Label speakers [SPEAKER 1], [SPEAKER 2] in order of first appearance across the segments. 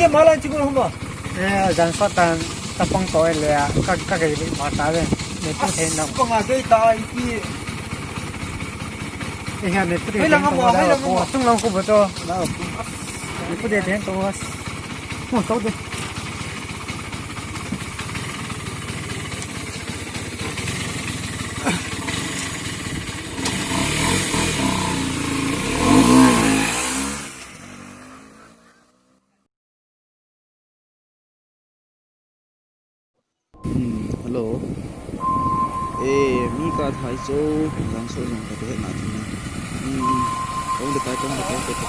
[SPEAKER 1] kia malah cikgu rumah.
[SPEAKER 2] Jangan sotan tapang toy le các cái mata le ne tu thei nam
[SPEAKER 1] Pengagai tai ki.
[SPEAKER 2] Ihan ne tu hilang apa tung lang ko beto na ipu de den to was mo to de
[SPEAKER 3] Hello. Mi ka thai so lang so jong ka de na thi na. Tong de kai tong de kai te te.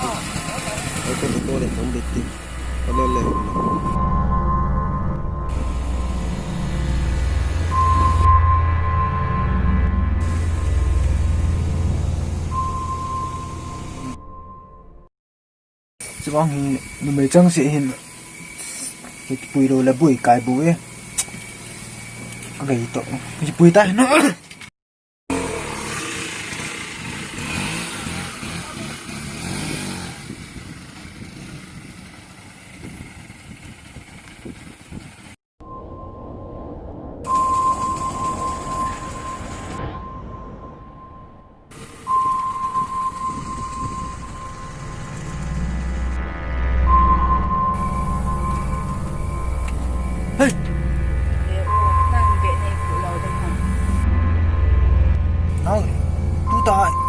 [SPEAKER 3] To le tong de ti. Le.
[SPEAKER 1] Sebab ni macam si hin. Pui đồ là bụi cái bụi ấy. Cái gì tội cái bụi tay nó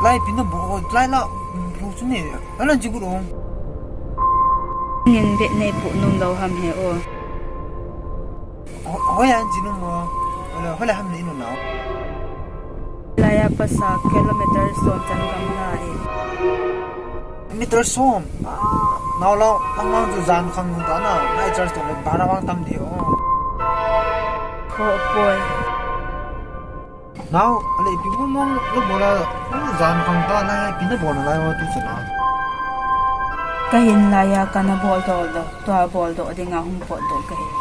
[SPEAKER 1] lại pin nó bỏ lại là rồi chứ nè anh làm gì cũng được
[SPEAKER 4] nhìn Việt này phụ nông đầu hầm hè ô
[SPEAKER 1] hỏi anh gì nó mà hỏi là hầm này nó nào
[SPEAKER 4] lại à pasa kilometer son chân cầm lại
[SPEAKER 1] meter som nào là mang cho gian khang đó na lại charge to là bara wang tam đi
[SPEAKER 4] khổ bồi
[SPEAKER 1] nào lại pin mong lúc bỏ là gian khang đó lại pin nó bỏ lại mà tu sửa
[SPEAKER 4] kahin laya kana bol do to bol do de nga hum po do kahin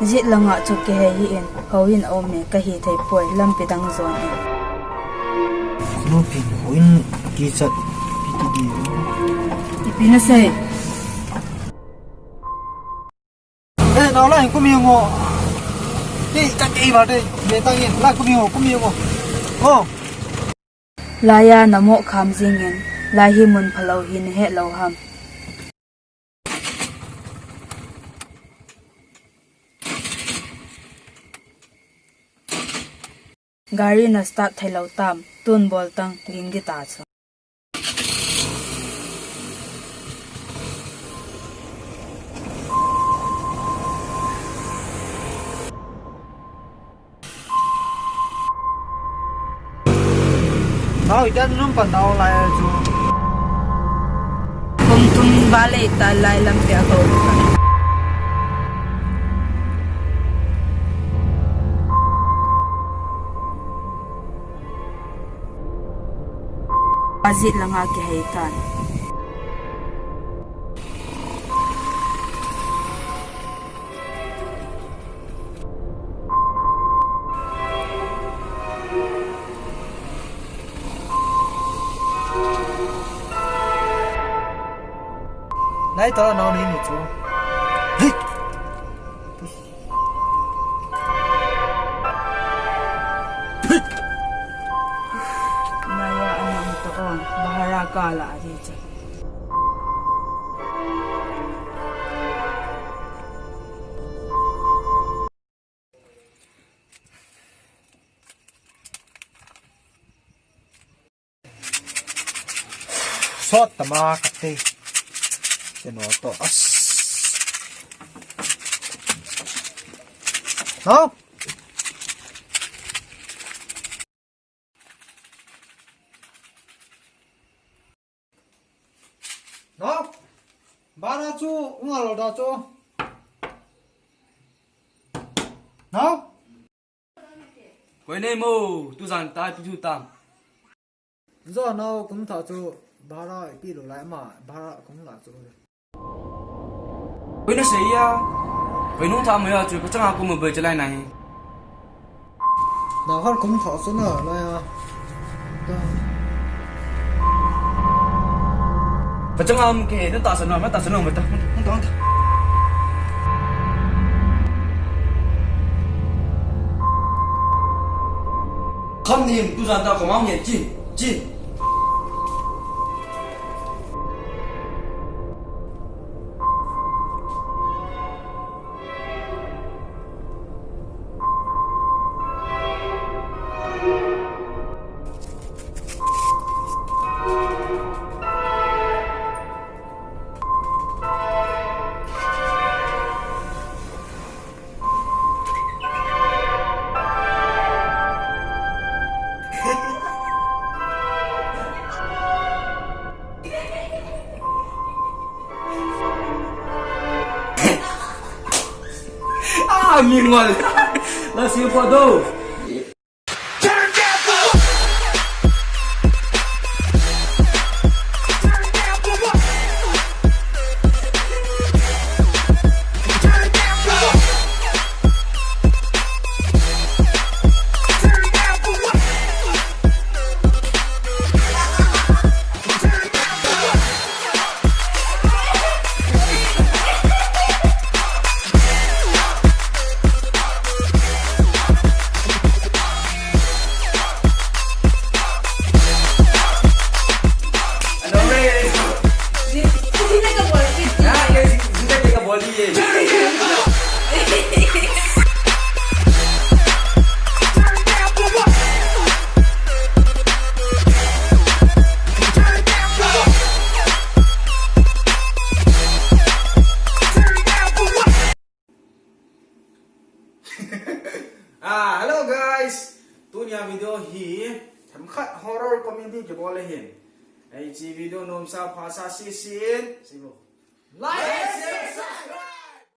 [SPEAKER 4] zit langa chu ke he hi en hoin ome ka hi thei poi lam pe dang zon ni
[SPEAKER 1] nó pin hoin ki chat ptd
[SPEAKER 4] ipina sei
[SPEAKER 1] nào lại có miếng ngô đi chắc cái vào đây để tăng yên lại có miếng ngô
[SPEAKER 4] laya namo kham jingen lai hi mun phalo hin he lo ham gari na start thailo tam tun bol tang gingi ta cho
[SPEAKER 1] nào idan nung pan tao lại chú
[SPEAKER 4] kum tum bale ta lai lam pe ko azit langa ke hay kan
[SPEAKER 1] lại tao nào đi nữa chú
[SPEAKER 4] naya anang to on bahara kala di cha
[SPEAKER 1] sót tama kate nó to nào nào ba na chú ngồi đó chú nào
[SPEAKER 5] quay này mô tu giang tai tu tam
[SPEAKER 1] giờ nào cũng thảo chú ba ra bị lỗ lại mà ba ra cũng là chú
[SPEAKER 5] quay nó sấy à quay nung tham mới à chú có chắc aku mới về trở lại này
[SPEAKER 1] nào hắn cũng thảo số nữa này à
[SPEAKER 5] Pacangam ke, itu tak senang betul. Mentang. Không niệm tu rằng ta có máu nhẹ chín. Miên ngon. Let's see for those.
[SPEAKER 3] Hello guys, tu nya video hi tham khat horror comedy ke boleh hin. Ai video nom sa phasa si sin. Like, share, subscribe.